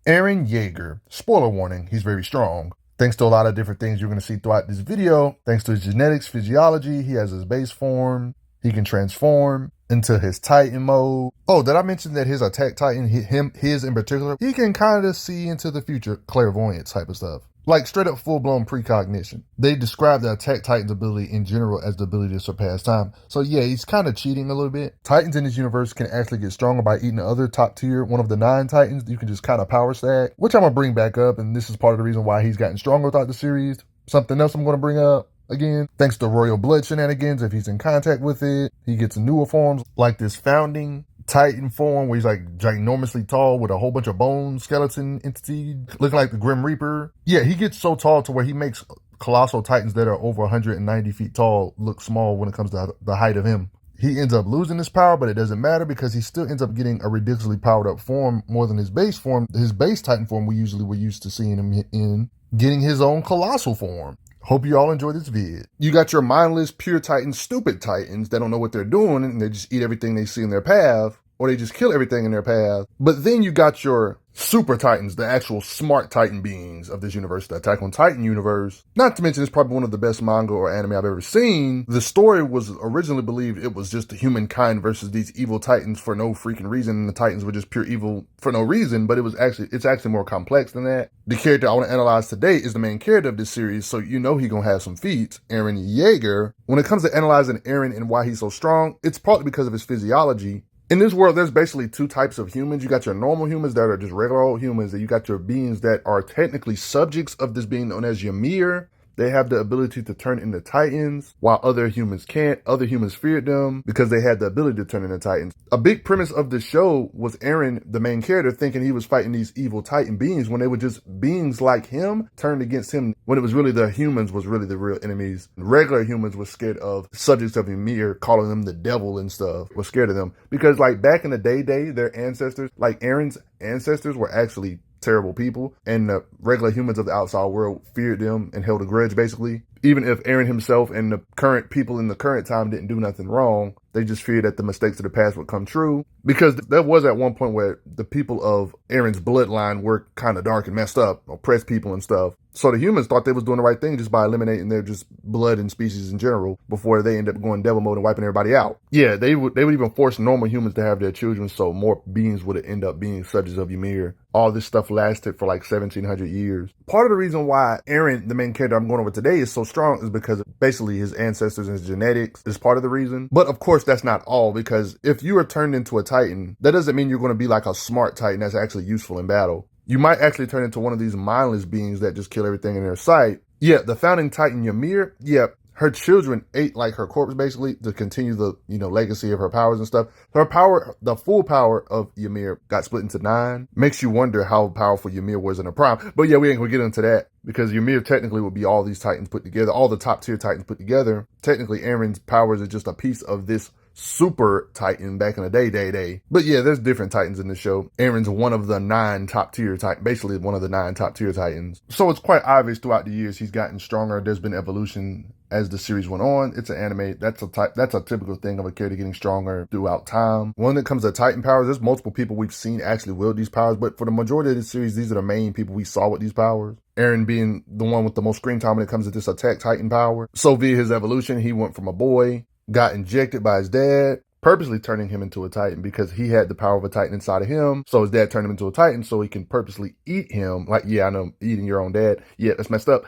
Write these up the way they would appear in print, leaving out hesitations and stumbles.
Eren Yeager. Spoiler warning, he's very strong. Thanks to a lot of different things you're going to see throughout this video, thanks to his genetics, physiology, he has his base form, he can transform into his Titan mode. Oh, did I mention that his attack Titan, his in particular, he can kind of see into the future, clairvoyant type of stuff. Like straight up full-blown precognition. They describe the attack Titan's ability in general as the ability to surpass time. So yeah, he's kind of cheating a little bit. Titans in this universe can actually get stronger by eating the other top tier, one of the 9 Titans. You can just kind of power stack, which I'm going to bring back up. And this is part of the reason why he's gotten stronger throughout the series. Something else I'm going to bring up again. Thanks to royal blood shenanigans, if he's in contact with it, he gets newer forms like this founding Titan form where he's like ginormously tall with a whole bunch of bone skeleton entity looking like the Grim Reaper. Yeah, he gets so tall to where he makes colossal Titans that are over 190 feet tall look small when it comes to the height of him. He ends up losing his power, but it doesn't matter because he still ends up getting a ridiculously powered up form more than his base form. His base Titan form we usually were used to seeing him in, getting his own colossal form. Hope you all enjoy this vid. You got your mindless, pure Titans, stupid Titans that don't know what they're doing and they just eat everything they see in their path, or they just kill everything in their path. But then you got your super Titans, the actual smart Titan beings of this universe, the Attack on Titan universe. Not to mention, it's probably one of the best manga or anime I've ever seen. The story was originally believed it was just humankind versus these evil Titans for no freaking reason, and the Titans were just pure evil for no reason, but it's actually more complex than that. The character I want to analyze today is the main character of this series, so you know he's gonna have some feats, Eren Yeager. When it comes to analyzing Eren and why he's so strong, it's partly because of his physiology. In this world, there's basically 2 types of humans. You got your normal humans that are just regular old humans, and you got your beings that are technically subjects of this being known as Ymir. They have the ability to turn into Titans, while other humans can't. Other humans feared them because they had the ability to turn into Titans. A big premise of the show was Eren, the main character, thinking he was fighting these evil Titan beings when they were just beings like him turned against him, when it was really the humans was really the real enemies. Regular humans were scared of subjects of Ymir, calling them the devil and stuff, were scared of them. Because like back in the day, their ancestors, like Eren's ancestors were actually terrible people, and the regular humans of the outside world feared them and held a grudge basically. Even if Eren himself and the current people in the current time didn't do nothing wrong, they just feared that the mistakes of the past would come true. Because there was at one point where the people of Eren's bloodline were kind of dark and messed up, oppressed people and stuff. So the humans thought they was doing the right thing just by eliminating their just blood and species in general before they end up going devil mode and wiping everybody out. Yeah, they would even force normal humans to have their children, so more beings would end up being subjects of Ymir. All this stuff lasted for like 1700 years. Part of the reason why Eren, the main character I'm going over today, is so strong is because basically his ancestors and his genetics is part of the reason. But of course, that's not all, because if you are turned into a Titan, that doesn't mean you're going to be like a smart Titan that's actually useful in battle. You might actually turn into one of these mindless beings that just kill everything in their sight. Yeah, the founding Titan Ymir, yeah, her children ate like her corpse basically to continue the, legacy of her powers and stuff. Her power, the full power of Ymir got split into 9. Makes you wonder how powerful Ymir was in her prime. But yeah, we ain't gonna get into that because Ymir technically would be all these Titans put together, all the top tier Titans put together. Technically, Eren's powers is just a piece of this super Titan back in the day. But yeah, there's different Titans in the show. Eren's one of the 9 top tier Titans, basically one of the 9 top tier Titans. So it's quite obvious throughout the years he's gotten stronger. There's been evolution as the series went on. It's an anime. That's a typical thing of a character getting stronger throughout time. When it comes to Titan powers, there's multiple people we've seen actually wield these powers, but for the majority of the series, these are the main people we saw with these powers. Eren being the one with the most screen time when it comes to this attack Titan power. So via his evolution, he went from a boy, got injected by his dad, purposely turning him into a Titan because he had the power of a Titan inside of him. So his dad turned him into a Titan so he can purposely eat him. Like, yeah, I know, eating your own dad. Yeah, that's messed up.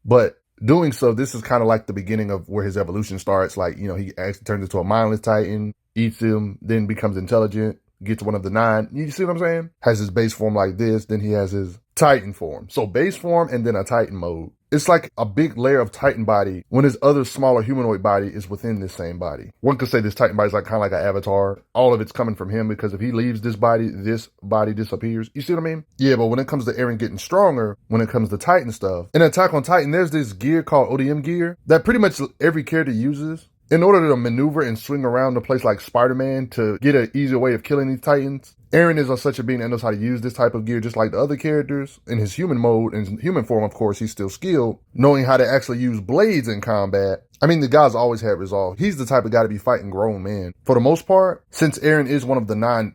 But doing so, this is kind of like the beginning of where his evolution starts. Like, he actually turns into a mindless Titan, eats him, then becomes intelligent, gets one of the 9. You see what I'm saying? Has his base form like this, then he has his Titan form. So base form and then a Titan mode. It's like a big layer of Titan body when his other smaller humanoid body is within this same body. One could say this Titan body is like kind of like an avatar. All of it's coming from him because if he leaves this body disappears. You see what I mean? Yeah, but when it comes to Eren getting stronger, when it comes to Titan stuff, in Attack on Titan, there's this gear called ODM Gear that pretty much every character uses. In order to maneuver and swing around the place like Spider-Man to get an easier way of killing these Titans, Eren is such a being that knows how to use this type of gear just like the other characters. In his human mode, in human form, of course, he's still skilled, knowing how to actually use blades in combat. I mean, the guy's always had resolve. He's the type of guy to be fighting grown men. For the most part, since Eren is one of the 9,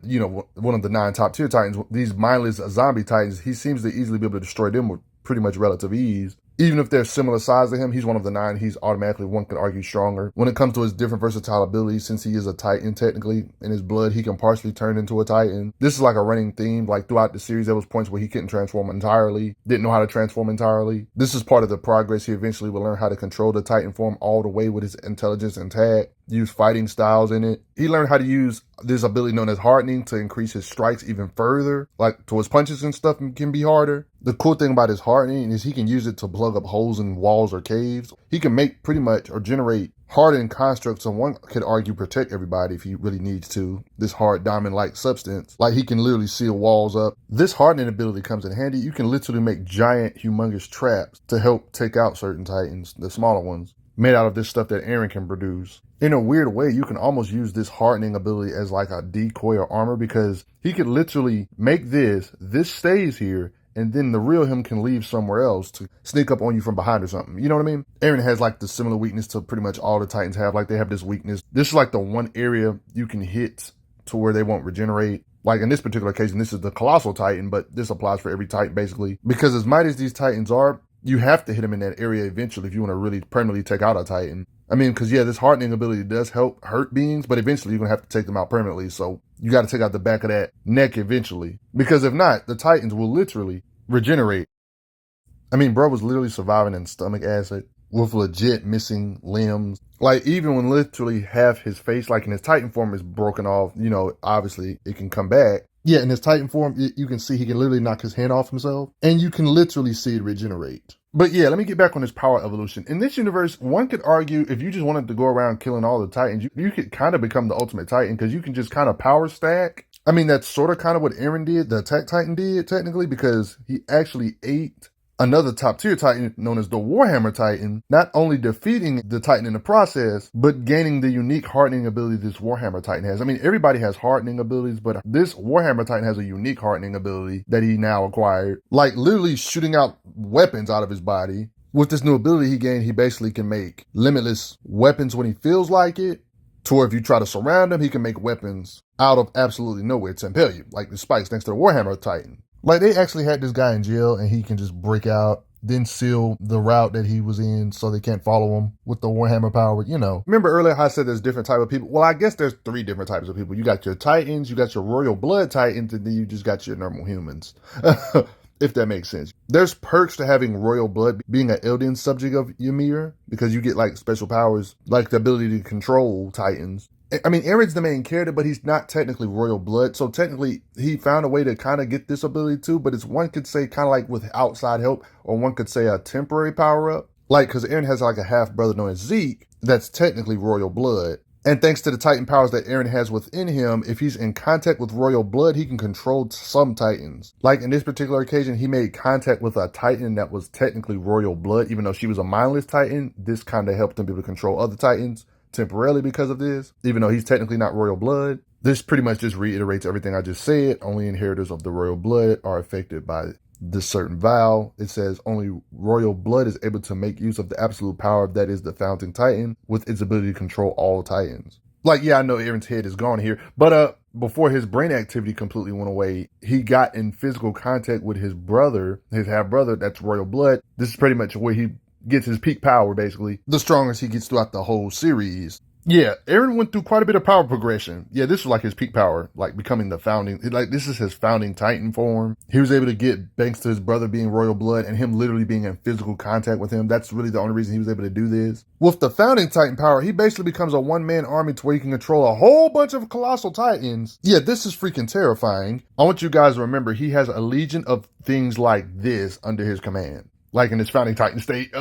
one of the 9 top tier Titans, these mindless zombie Titans, he seems to easily be able to destroy them with pretty much relative ease. Even if they're similar size to him, he's one of the 9. He's automatically, one could argue, stronger. When it comes to his different versatile abilities, since he is a Titan, technically, in his blood, he can partially turn into a Titan. This is like a running theme. Like throughout the series, there was points where he couldn't transform entirely, didn't know how to transform entirely. This is part of the progress. He eventually will learn how to control the Titan form all the way with his intelligence intact, use fighting styles in it. He learned how to use this ability known as hardening to increase his strikes even further, like to his punches and stuff can be harder. The cool thing about his hardening is he can use it to plug up holes in walls or caves. He can make pretty much or generate hardened constructs, and one could argue protect everybody if he really needs to. This hard diamond-like substance, like he can literally seal walls up. This hardening ability comes in handy. You can literally make giant, humongous traps to help take out certain Titans, the smaller ones, made out of this stuff that Eren can produce. In a weird way, you can almost use this hardening ability as like a decoy or armor, because he could literally make this stays here, and then the real him can leave somewhere else to sneak up on you from behind or something. You know what I mean? Eren has like the similar weakness to pretty much all the Titans have. Like they have this weakness. This is like the one area you can hit to where they won't regenerate. Like in this particular occasion, this is the Colossal Titan, but this applies for every Titan basically. Because as mighty as these Titans are, you have to hit them in that area eventually if you want to really permanently take out a Titan. I mean, because yeah, this hardening ability does help hurt beings, but eventually you're going to have to take them out permanently. So you got to take out the back of that neck eventually. Because if not, the Titans will literally regenerate. I mean, bro was literally surviving in stomach acid with legit missing limbs. Like even when literally half his face, like in his Titan form, is broken off, you know, obviously it can come back. Yeah, in his Titan form, you can see he can literally knock his hand off himself, and you can literally see it regenerate. But yeah, let me get back on this power evolution. In this universe, one could argue if you just wanted to go around killing all the Titans, you could kind of become the ultimate Titan, because you can just kind of power stack. I mean, that's sort of kind of what Eren did, the Attack Titan did, technically, because he actually ate another top tier Titan known as the Warhammer Titan, not only defeating the Titan in the process, but gaining the unique hardening ability this Warhammer Titan has. I mean, everybody has hardening abilities, but this Warhammer Titan has a unique hardening ability that he now acquired, like literally shooting out weapons out of his body. With this new ability he gained, he basically can make limitless weapons when he feels like it, to where if you try to surround him, he can make weapons out of absolutely nowhere to impale you, like the spikes next to the Warhammer Titan. Like they actually had this guy in jail and he can just break out, then seal the route that he was in so they can't follow him with the Warhammer power, you know. Remember earlier how I said there's different types of people? Well, I guess there's 3 different types of people. You got your Titans, you got your Royal Blood Titans, and then you just got your normal humans. If that makes sense. There's perks to having royal blood, being an Eldian subject of Ymir, because you get like special powers, like the ability to control Titans. I mean, Eren's the main character, but he's not technically royal blood. So technically, he found a way to kind of get this ability too, but it's, one could say, kind of like with outside help, or one could say a temporary power up. Like, because Eren has like a half brother known as Zeke, that's technically royal blood. And thanks to the Titan powers that Eren has within him, if he's in contact with royal blood, he can control some Titans. Like in this particular occasion, he made contact with a Titan that was technically royal blood, even though she was a mindless Titan. This kind of helped him be able to control other Titans temporarily because of this, even though he's technically not royal blood. This pretty much just reiterates everything I just said. Only inheritors of the royal blood are affected by this certain vow. It says only royal blood is able to make use of the absolute power that is the founding Titan, with its ability to control all Titans. Like, yeah, I know Eren's head is gone here, but before his brain activity completely went away, he got in physical contact with his brother, his half brother, that's royal blood. This is pretty much where he gets his peak power, basically. The strongest he gets throughout the whole series. Yeah, Eren went through quite a bit of power progression. Yeah, this was like his peak power, like becoming the founding, like this is his founding Titan form. He was able to get, thanks to his brother being royal blood and him literally being in physical contact with him. That's really the only reason he was able to do this. With the founding Titan power, he basically becomes a one-man army to where he can control a whole bunch of colossal Titans. Yeah, this is freaking terrifying. I want you guys to remember he has a legion of things like this under his command. Like in his founding Titan state,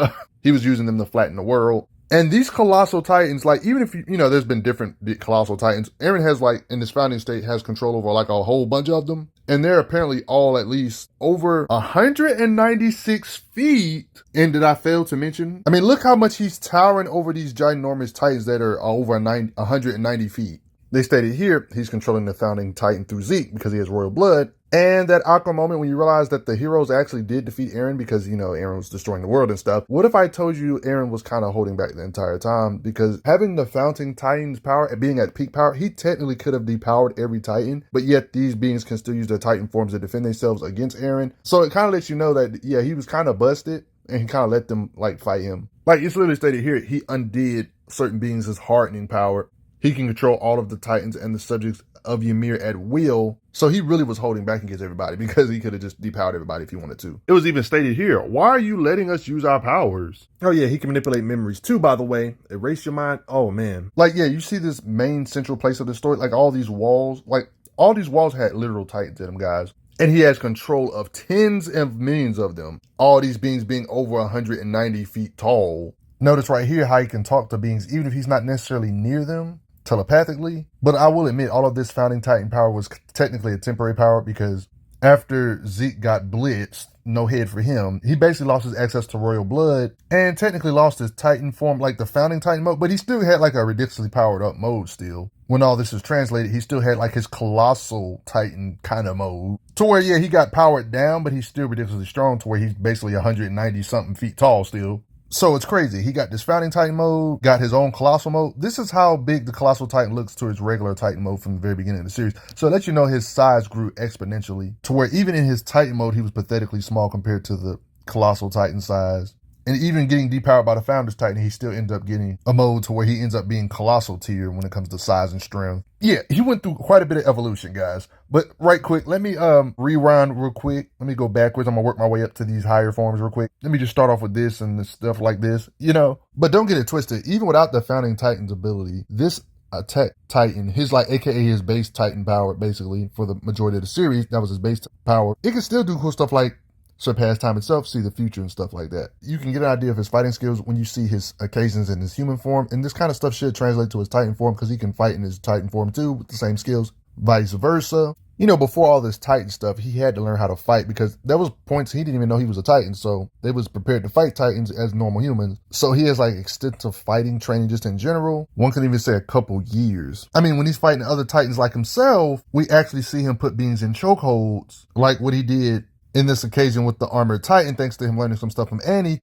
he was using them to flatten the world. And these Colossal Titans, like, even if, there's been different Colossal Titans, Eren has, like, in his founding state, has control over, like, a whole bunch of them. And they're apparently all at least over 196 feet. And did I fail to mention? I mean, look how much he's towering over these ginormous Titans that are over 190 feet. They stated here, he's controlling the founding Titan through Zeke because he has royal blood. And that awkward moment when you realize that the heroes actually did defeat Eren because, Eren was destroying the world and stuff. What if I told you Eren was kind of holding back the entire time? Because having the founding Titan's power and being at peak power, he technically could have depowered every Titan, but yet these beings can still use their Titan forms to defend themselves against Eren. So it kind of lets you know that, yeah, he was kind of busted and he kind of let them, like, fight him. Like, it's literally stated here, he undid certain beings' hardening power. He can control all of the Titans and the subjects of Ymir at will. So he really was holding back against everybody because he could have just depowered everybody if he wanted to. It was even stated here, why are you letting us use our powers? Oh yeah, he can manipulate memories too, by the way. Erase your mind. Oh man. Like, yeah, you see this main central place of the story, like all these walls, had literal Titans in them, guys. And he has control of tens of millions of them. All these beings being over 190 feet tall. Notice right here how he can talk to beings even if he's not necessarily near them, telepathically. But I will admit, all of this founding Titan power was technically a temporary power because after Zeke got blitzed, no head for him, he basically lost his access to royal blood and technically lost his Titan form, like the founding Titan mode, but he still had like a ridiculously powered up mode still. When all this was translated, he still had like his Colossal Titan kind of mode. To where, yeah, he got powered down, but he's still ridiculously strong to where he's basically 190 something feet tall still. So it's crazy. He got this founding Titan mode, got his own Colossal mode. This is how big the Colossal Titan looks to his regular Titan mode from the very beginning of the series. So it lets you know his size grew exponentially to where even in his Titan mode, he was pathetically small compared to the Colossal Titan size. And even getting depowered by the Founder's Titan, he still ends up getting a mode to where he ends up being Colossal tier when it comes to size and strength. Yeah, he went through quite a bit of evolution, guys. But right quick, let me rewind real quick. Let me go backwards. I'm going to work my way up to these higher forms real quick. Let me just start off with this and stuff like this, But don't get it twisted. Even without the Founding Titan's ability, this attack Titan, his aka his base Titan power, basically, for the majority of the series, that was his base power. It can still do cool stuff like surpass time itself, see the future and stuff like that. You can get an idea of his fighting skills when you see his occasions in his human form, and this kind of stuff should translate to his Titan form because he can fight in his Titan form too with the same skills, vice versa. Before all this Titan stuff, he had to learn how to fight because there was points he didn't even know he was a Titan, so they was prepared to fight Titans as normal humans. So he has like extensive fighting training just in general. One can even say a couple years. I mean, when he's fighting other Titans like himself, we actually see him put beings in chokeholds, like what he did in this occasion with the Armored Titan, thanks to him learning some stuff from Annie.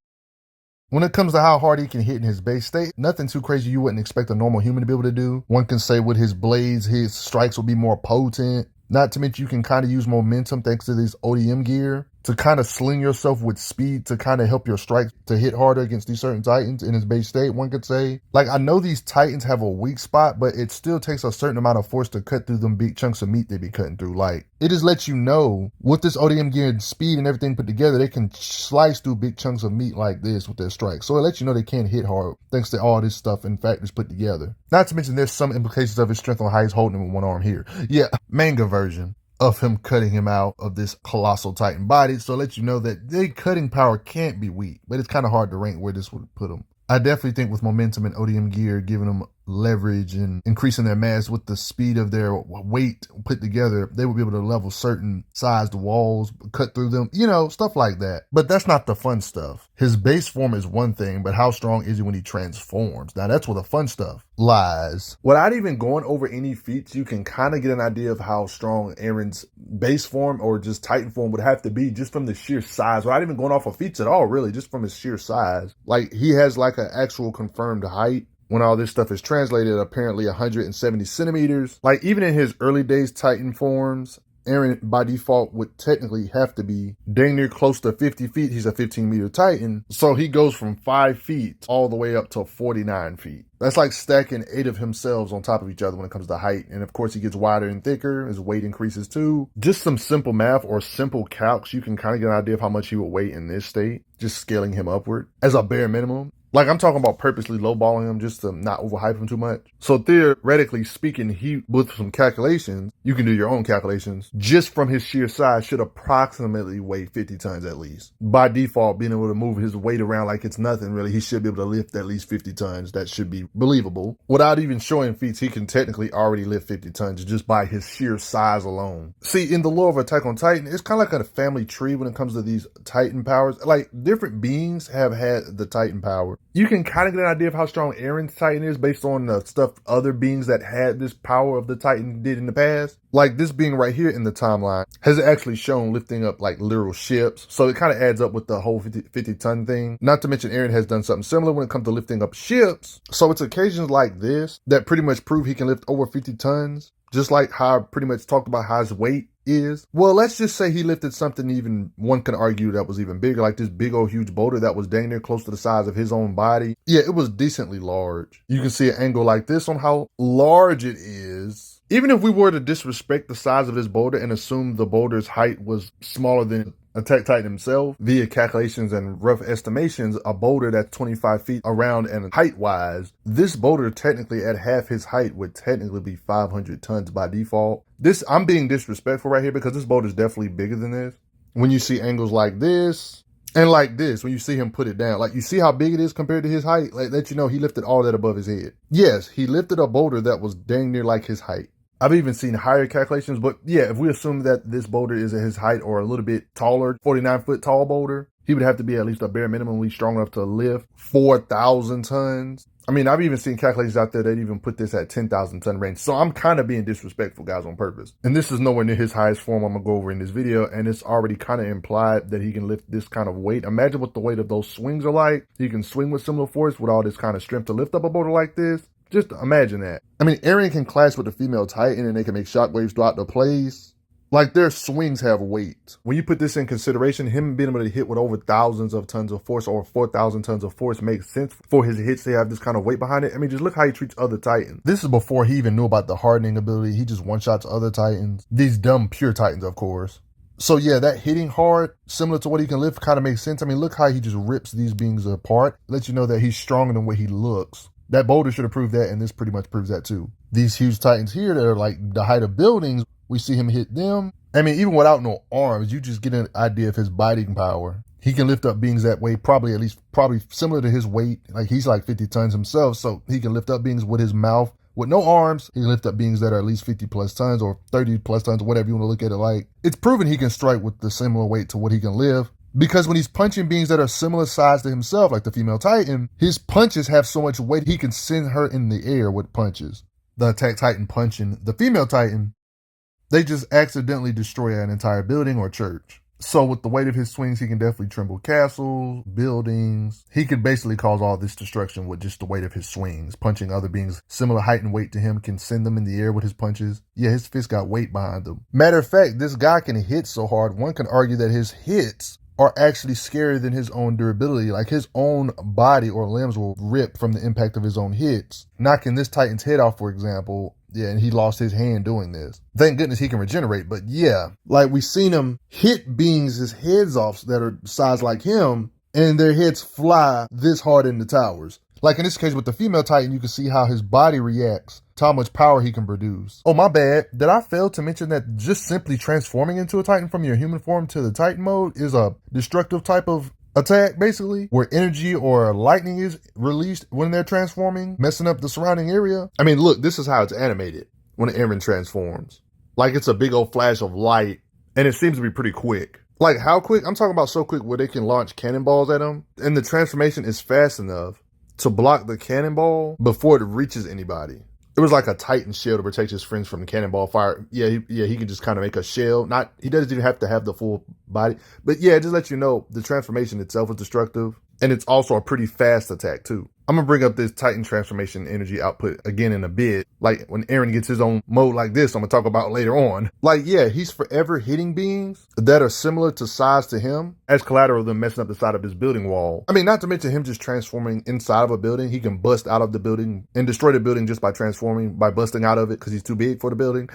When it comes to how hard he can hit in his base state, nothing too crazy you wouldn't expect a normal human to be able to do. One can say with his blades, his strikes will be more potent. Not to mention you can kind of use momentum thanks to this ODM gear to kind of sling yourself with speed to kind of help your strikes to hit harder against these certain Titans in his base state, one could say. Like, I know these Titans have a weak spot, but it still takes a certain amount of force to cut through them big chunks of meat they be cutting through. Like, it just lets you know, with this ODM gear and speed and everything put together, they can slice through big chunks of meat like this with their strikes. So it lets you know they can hit hard thanks to all this stuff and factors put together. Not to mention there's some implications of his strength on how he's holding him with one arm here. Yeah, manga version of him cutting him out of this Colossal Titan body. So it lets you know that their cutting power can't be weak, but it's kind of hard to rank where this would put him. I definitely think with momentum and ODM gear giving them leverage and increasing their mass with the speed of their weight put together, they would be able to level certain sized walls, cut through them, stuff like that. But that's not the fun stuff. His base form is one thing, but how strong is he when he transforms? Now that's where the fun stuff lies. Without even going over any feats, you can kind of get an idea of how strong Eren's base form or just Titan form would have to be just from the sheer size. Without even going off of feats at all, really, just from his sheer size. Like, he has like an actual confirmed height. When all this stuff is translated, apparently 170 centimeters. Like, even in his early days Titan forms, Eren by default would technically have to be dang near close to 50 feet. He's a 15-meter Titan. So he goes from 5 feet all the way up to 49 feet. That's like stacking 8 of himself on top of each other when it comes to height. And of course, he gets wider and thicker. His weight increases too. Just some simple math or simple calcs, you can kind of get an idea of how much he would weigh in this state, just scaling him upward as a bare minimum. Like, I'm talking about purposely lowballing him just to not overhype him too much. So theoretically speaking, he, with some calculations, you can do your own calculations, just from his sheer size, should approximately weigh 50 tons at least. By default, being able to move his weight around like it's nothing really, he should be able to lift at least 50 tons. That should be believable. Without even showing feats, he can technically already lift 50 tons just by his sheer size alone. See, in the lore of Attack on Titan, it's kind of like a family tree when it comes to these Titan powers. Like, different beings have had the Titan power. You can kind of get an idea of how strong Eren's Titan is based on the stuff other beings that had this power of the Titan did in the past. Like, this being right here in the timeline has actually shown lifting up like literal ships. So it kind of adds up with the whole 50 ton thing. Not to mention Eren has done something similar when it comes to lifting up ships. So it's occasions like this that pretty much prove he can lift over 50 tons. Just like how I pretty much talked about how his weight is. Well, let's just say he lifted something even, one can argue that was even bigger, like this big old huge boulder that was dang near close to the size of his own body. Yeah, it was decently large. You can see an angle like this on how large it is. Even if we were to disrespect the size of this boulder and assume the boulder's height was smaller than Attack Titan himself, via calculations and rough estimations, a boulder that's 25 feet around and height-wise, this boulder technically at half his height would technically be 500 tons by default. I'm being disrespectful right here because this boulder is definitely bigger than this. When you see angles like this, and like this, when you see him put it down, like you see how big it is compared to his height, like let you know he lifted all that above his head. Yes, he lifted a boulder that was dang near like his height. I've even seen higher calculations, but yeah, if we assume that this boulder is at his height or a little bit taller, 49-foot tall boulder, he would have to be at least a bare minimally strong enough to lift 4,000 tons. I mean, I've even seen calculations out there that even put this at 10,000 ton range. So I'm kind of being disrespectful, guys, on purpose. And this is nowhere near his highest form I'm going to go over in this video. And it's already kind of implied that he can lift this kind of weight. Imagine what the weight of those swings are like. He can swing with similar force with all this kind of strength to lift up a boulder like this. Just imagine that. I mean, Eren can clash with a female Titan and they can make shockwaves throughout the place. Like, their swings have weight. When you put this in consideration, him being able to hit with over thousands of tons of force or 4,000 tons of force makes sense for his hits to have this kind of weight behind it. I mean, just look how he treats other Titans. This is before he even knew about the hardening ability. He just one-shots other Titans. These dumb pure Titans, of course. So yeah, that hitting hard, similar to what he can lift, kind of makes sense. I mean, look how he just rips these beings apart. Lets you know that he's stronger than what he looks. That boulder should have proved that, and this pretty much proves that too. These huge Titans here that are like the height of buildings, we see him hit them. I mean, even without no arms, you just get an idea of his biting power. He can lift up beings that weigh probably similar to his weight. Like, he's like 50 tons himself, so he can lift up beings with his mouth. With no arms, he can lift up beings that are at least 50 plus tons or 30 plus tons, or whatever you want to look at it like. It's proven he can strike with the similar weight to what he can lift. Because when he's punching beings that are similar size to himself, like the female Titan, his punches have so much weight he can send her in the air with punches. The Attack Titan punching the female Titan, they just accidentally destroy an entire building or church. So with the weight of his swings, he can definitely tremble castles, buildings. He could basically cause all this destruction with just the weight of his swings. Punching other beings similar height and weight to him can send them in the air with his punches. Yeah, his fists got weight behind them. Matter of fact, this guy can hit so hard, one can argue that his hits are actually scarier than his own durability. Like, his own body or limbs will rip from the impact of his own hits. Knocking this Titan's head off, for example, yeah, and he lost his hand doing this. Thank goodness he can regenerate, but yeah, like, we've seen him hit beings' heads off that are size like him, and their heads fly this hard in the towers. Like in this case with the female Titan, you can see how his body reacts to how much power he can produce. Oh, my bad. Did I fail to mention that just simply transforming into a Titan from your human form to the Titan mode is a destructive type of attack, basically, where energy or lightning is released when they're transforming, messing up the surrounding area? I mean, look, this is how it's animated when Eren transforms. Like, it's a big old flash of light, and it seems to be pretty quick. Like, how quick? I'm talking about so quick where they can launch cannonballs at him, and the transformation is fast enough to block the cannonball before it reaches anybody. It was like a Titan shell to protect his friends from the cannonball fire. Yeah, he can just kind of make a shell. He doesn't even have to have the full body. But yeah, just let you know, the transformation itself is destructive. And it's also a pretty fast attack too. I'm going to bring up this Titan transformation energy output again in a bit. Like, when Eren gets his own mode like this, I'm going to talk about later on. Like, yeah, he's forever hitting beings that are similar to size to him as collateral of them messing up the side of his building wall. I mean, not to mention him just transforming inside of a building. He can bust out of the building and destroy the building just by transforming, by busting out of it because he's too big for the building.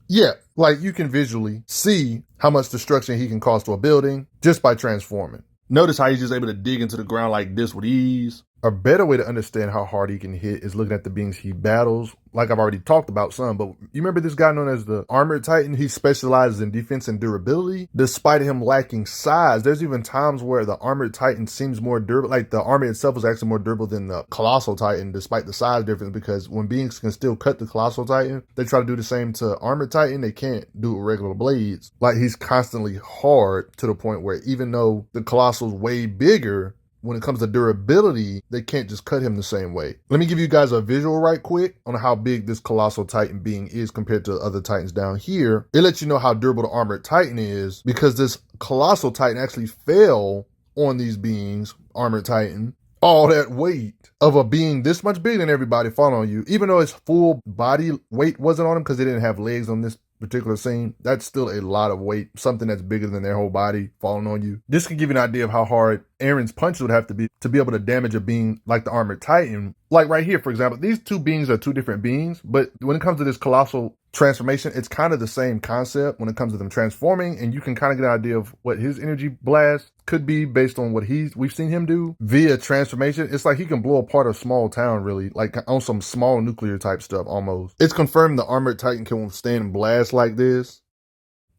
Yeah, like, you can visually see how much destruction he can cause to a building just by transforming. Notice how he's just able to dig into the ground like this with ease. A better way to understand how hard he can hit is looking at the beings he battles. Like I've already talked about some, but you remember this guy known as the Armored Titan? He specializes in defense and durability. Despite him lacking size, there's even times where the Armored Titan seems more durable. Like the armor itself is actually more durable than the Colossal Titan, despite the size difference, because when beings can still cut the Colossal Titan, they try to do the same to Armored Titan. They can't do it with regular blades. Like he's constantly hard to the point where even though the Colossal's way bigger, when it comes to durability, they can't just cut him the same way. Let me give you guys a visual right quick on how big this Colossal Titan being is compared to other Titans down here. It lets you know how durable the Armored Titan is because this Colossal Titan actually fell on these beings, Armored Titan. All that weight of a being this much bigger than everybody falling on you, even though his full body weight wasn't on him because they didn't have legs on this particular scene, that's still a lot of weight, something that's bigger than their whole body falling on you. This can give you an idea of how hard Eren's punch would have to be able to damage a being like the Armored Titan. Like right here, for example, these two beings are two different beings, but when it comes to this Colossal transformation, it's kind of the same concept when it comes to them transforming, and you can kind of get an idea of what his energy blast could be based on what we've seen him do via transformation. It's like he can blow apart a small town, really, like on some small nuclear type stuff almost. It's confirmed the Armored Titan can withstand blasts like this.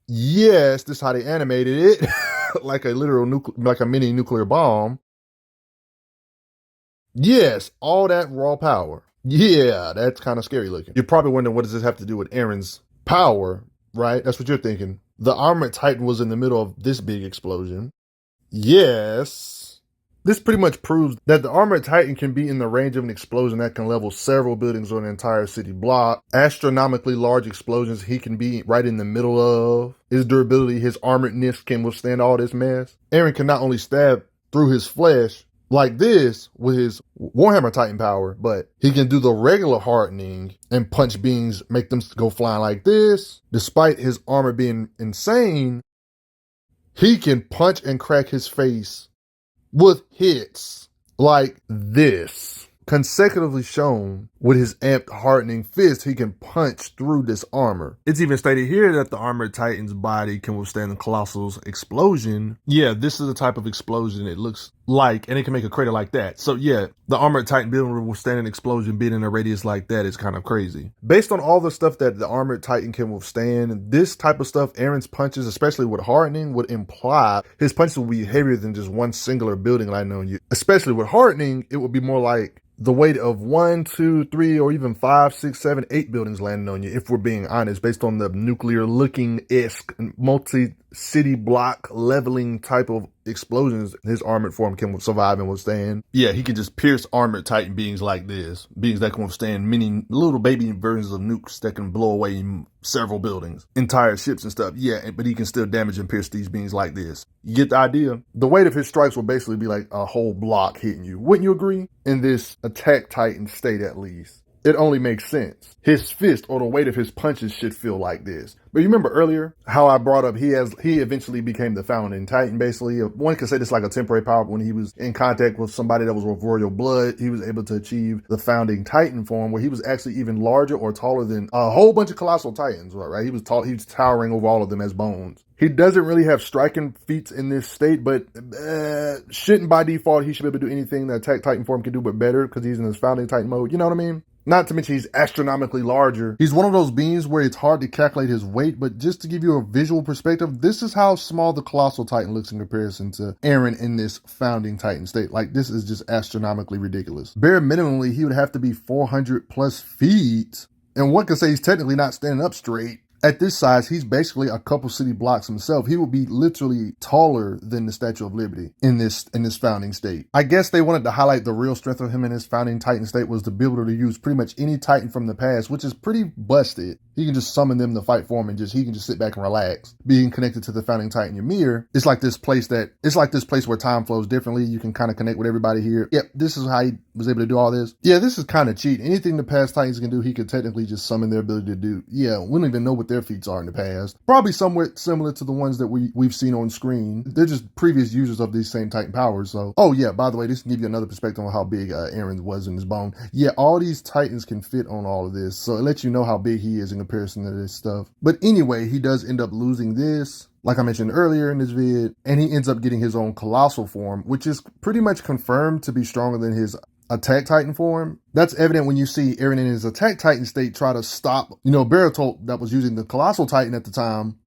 Yes, this is how they animated it. Like a literal like a mini nuclear bomb. Yes, all that raw power. Yeah, that's kind of scary looking. You're probably wondering, what does this have to do with Eren's power, right? That's what you're thinking. The Armored Titan was in the middle of this big explosion. Yes. This pretty much proves that the Armored Titan can be in the range of an explosion that can level several buildings or an entire city block. Astronomically large explosions he can be right in the middle of. His durability, his armoredness can withstand all this mess. Eren can not only stab through his flesh like this with his Warhammer Titan power, but he can do the regular hardening and punch beings, make them go flying like this. Despite his armor being insane, he can punch and crack his face with hits like this. Consecutively shown with his amped hardening fist, he can punch through this armor. It's even stated here that the Armored Titan's body can withstand the Colossal's explosion. Yeah, this is the type of explosion it looks like, and it can make a crater like that. So yeah, the Armored Titan being able to withstand an explosion being in a radius like that is kind of crazy. Based on all the stuff that the Armored Titan can withstand, this type of stuff, Eren's punches, especially with hardening, would imply his punches will be heavier than just one singular building landing on you. Especially with hardening, it would be more like the weight of 1, 2, 3, or even 5, 6, 7, 8 buildings landing on you, if we're being honest, based on the nuclear looking-esque multi-city block leveling type of explosions his armored form can survive and withstand. Yeah, he can just pierce Armored Titan beings like this. Beings that can withstand many little baby versions of nukes that can blow away several buildings, entire ships and stuff. Yeah, but he can still damage and pierce these beings like this. You get the idea? The weight of his strikes will basically be like a whole block hitting you. Wouldn't you agree? In this Attack Titan state, at least. It only makes sense. His fist or the weight of his punches should feel like this. But you remember earlier how I brought up he eventually became the founding Titan, basically. One could say this like a temporary power. When he was in contact with somebody that was with royal blood, he was able to achieve the founding Titan form, where he was actually even larger or taller than a whole bunch of Colossal Titans, right? He was towering over all of them as bones. He doesn't really have striking feats in this state, but shouldn't by default he should be able to do anything that Attack Titan form can do, but better, because he's in his founding Titan mode. You know what I mean? Not to mention he's astronomically larger. He's one of those beings where it's hard to calculate his weight, but just to give you a visual perspective, this is how small the Colossal Titan looks in comparison to Eren in this founding Titan state. Like, this is just astronomically ridiculous. Bare minimally, he would have to be 400 plus feet. And one could say he's technically not standing up straight. At this size, he's basically a couple city blocks himself. He would be literally taller than the Statue of Liberty in this founding state. I guess they wanted to highlight the real strength of him in his founding Titan state was to be able to use pretty much any Titan from the past, which is pretty busted. He can just summon them to fight for him, and he can just sit back and relax. Being connected to the founding Titan Ymir, it's like this place where time flows differently. You can kind of connect with everybody here. Yep, this is how he was able to do all this. Yeah, this is kind of cheat. Anything the past Titans can do, he could technically just summon their ability to do. Yeah, we don't even know what their feats are in the past. Probably somewhat similar to the ones that we've seen on screen. They're just previous users of these same Titan powers. So, oh yeah, by the way, this can give you another perspective on how big Eren was in his bone. Yeah, all these Titans can fit on all of this. So it lets you know how big he is in comparison to this stuff. But anyway, he does end up losing this, like I mentioned earlier in this vid, and he ends up getting his own Colossal form, which is pretty much confirmed to be stronger than his attack titan form. That's evident when you see Eren in his attack titan state try to stop, Bertolt that was using the Colossal Titan at the time.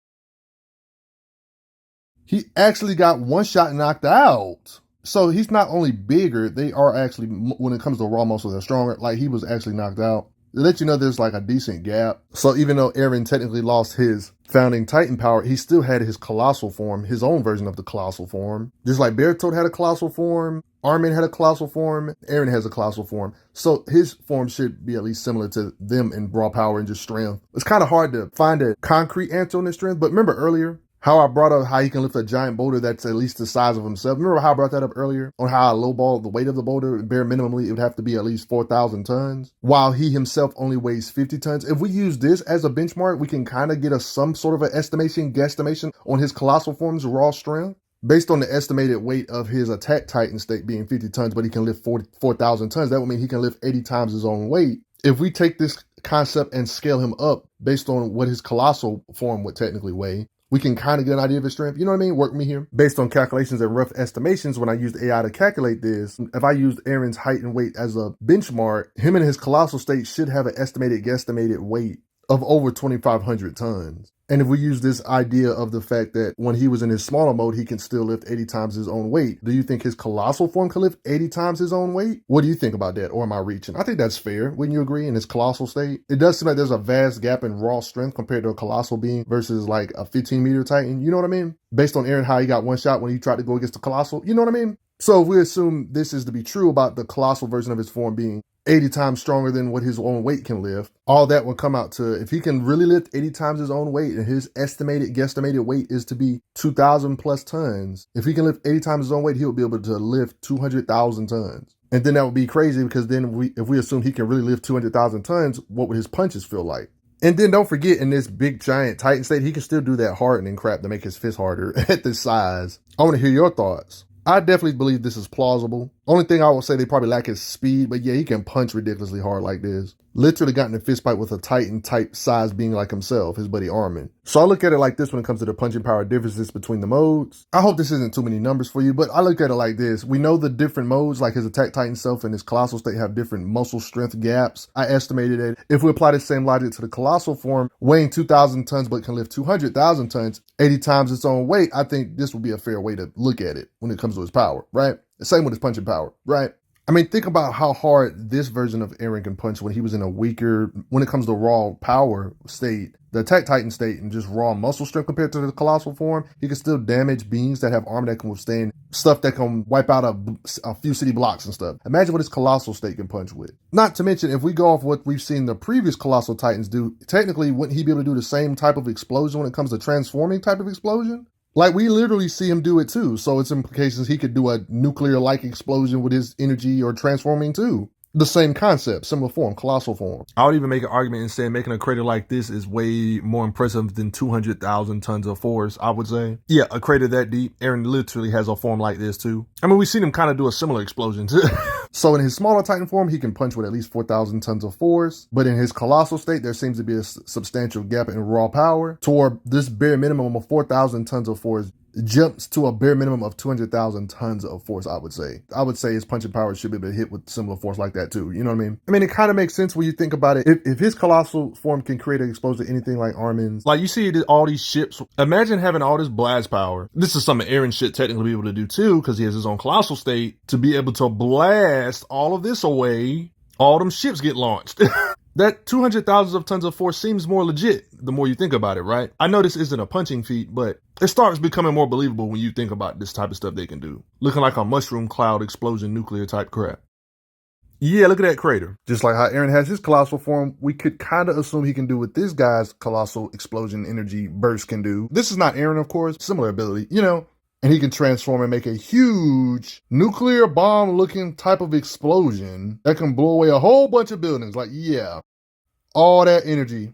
He actually got one shot knocked out. So he's not only bigger, they are actually, when it comes to raw muscle, they're stronger. Like, he was actually knocked out. It lets you know there's like a decent gap. So even though Eren technically lost his founding Titan power, he still had his Colossal form, his own version of the Colossal form. Just like Bertolt had a Colossal form, Armin had a Colossal form, Eren has a Colossal form. So his form should be at least similar to them in raw power and just strength. It's kind of hard to find a concrete answer on his strength, but remember earlier, how I brought up how he can lift a giant boulder that's at least the size of himself. Remember how I brought that up earlier? On how I lowball the weight of the boulder, bare minimally, it would have to be at least 4,000 tons, while he himself only weighs 50 tons. If we use this as a benchmark, we can kind of get some sort of an guesstimation on his Colossal form's raw strength. Based on the estimated weight of his attack titan state being 50 tons, but he can lift 4,000 tons, that would mean he can lift 80 times his own weight. If we take this concept and scale him up based on what his Colossal form would technically weigh, we can kind of get an idea of his strength. You know what I mean? Work me here. Based on calculations and rough estimations, when I used AI to calculate this, if I used Eren's height and weight as a benchmark, him and his Colossal state should have an guesstimated weight of over 2,500 tons. And if we use this idea of the fact that when he was in his smaller mode, he can still lift 80 times his own weight, do you think his Colossal form can lift 80 times his own weight? What do you think about that? Or am I reaching? I think that's fair. Wouldn't you agree? In his Colossal state, it does seem like there's a vast gap in raw strength compared to a Colossal being versus like a 15-meter Titan. You know what I mean? Based on Eren, how he got one shot when he tried to go against the Colossal. You know what I mean? So if we assume this is to be true about the Colossal version of his form being 80 times stronger than what his own weight can lift, all that would come out to, if he can really lift 80 times his own weight and his guesstimated weight is to be 2,000 plus tons, if he can lift 80 times his own weight, he'll be able to lift 200,000 tons. And then that would be crazy, because then if we assume he can really lift 200,000 tons, what would his punches feel like? And then don't forget, in this big giant Titan state, he can still do that hardening crap to make his fist harder at this size. I want to hear your thoughts. I definitely believe this is plausible. Only thing I will say, they probably lack his speed, but yeah, he can punch ridiculously hard like this. Literally got in a fist fight with a Titan type size being like himself, his buddy Armin. So I look at it like this when it comes to the punching power differences between the modes. I hope this isn't too many numbers for you, but I look at it like this. We know the different modes, like his attack Titan self and his Colossal state, have different muscle strength gaps. I estimated that if we apply the same logic to the Colossal form, weighing 2,000 tons but can lift 200,000 tons, 80 times its own weight, I think this would be a fair way to look at it when it comes to his power, right? The same with his punching power, right? I mean, think about how hard this version of Eren can punch when he was in a weaker, when it comes to raw power state, the attack Titan state, and just raw muscle strength compared to the Colossal form. He can still damage beings that have armor that can withstand stuff that can wipe out a few city blocks and stuff. Imagine what his Colossal state can punch with. Not to mention, if we go off what we've seen the previous Colossal Titans do, technically, wouldn't he be able to do the same type of explosion when it comes to transforming type of explosion? Like, we literally see him do it too. So it's implications he could do a nuclear-like explosion with his energy or transforming too. The same concept, similar form, Colossal form. I would even make an argument and say making a crater like this is way more impressive than 200,000 tons of force, I would say. Yeah, a crater that deep, Eren literally has a form like this too. I mean, we've seen him kind of do a similar explosion too. So in his smaller Titan form, he can punch with at least 4,000 tons of force. But in his Colossal state, there seems to be a substantial gap in raw power toward this bare minimum of 4,000 tons of force jumps to a bare minimum of 200,000 tons of force, I would say. I would say his punching power should be able to hit with similar force like that too. You know what I mean? I mean, it kind of makes sense when you think about it. If his Colossal form can create an explosive anything like Armin's, like you see all these ships, imagine having all this blast power. This is something Eren should technically be able to do too, because he has his own Colossal state, to be able to blast all of this away. All them ships get launched. That 200,000 tons of force seems more legit the more you think about it, right? I know this isn't a punching feat, but it starts becoming more believable when you think about this type of stuff they can do. Looking like a mushroom cloud explosion nuclear type crap. Yeah, look at that crater. Just like how Eren has his Colossal form, we could kind of assume he can do what this guy's Colossal explosion energy burst can do. This is not Eren, of course. Similar ability, you know. And he can transform and make a huge nuclear bomb looking type of explosion that can blow away a whole bunch of buildings. Like, yeah, all that energy.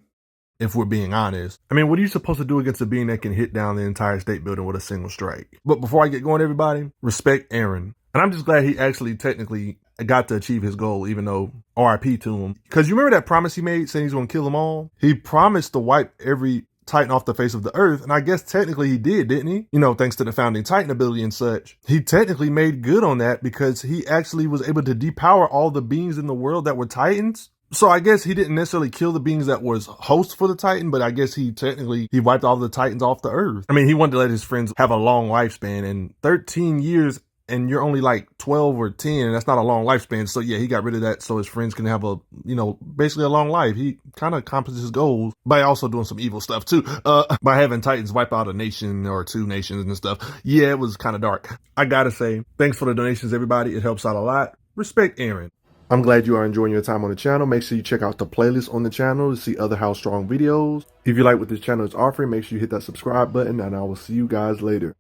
If we're being honest. I mean, what are you supposed to do against a being that can hit down the entire state building with a single strike? But before I get going, everybody, respect Eren. And I'm just glad he actually technically got to achieve his goal, even though RIP to him. Because you remember that promise he made saying he's going to kill them all? He promised to wipe every Titan off the face of the earth. And I guess technically he did, didn't he? You know, thanks to the founding Titan ability and such. He technically made good on that because he actually was able to depower all the beings in the world that were Titans. So I guess he didn't necessarily kill the beings that was host for the Titan, but I guess he wiped all the Titans off the earth. I mean, he wanted to let his friends have a long lifespan, and 13 years and you're only like 12 or 10, and that's not a long lifespan. So yeah, he got rid of that so his friends can have a, you know, basically a long life. He kind of accomplished his goals by also doing some evil stuff too, by having Titans wipe out a nation or two nations and stuff. Yeah, it was kind of dark. I gotta say, thanks for the donations, everybody. It helps out a lot. Respect Eren. I'm glad you are enjoying your time on the channel. Make sure you check out the playlist on the channel to see other How Strong videos. If you like what this channel is offering, make sure you hit that subscribe button, and I will see you guys later.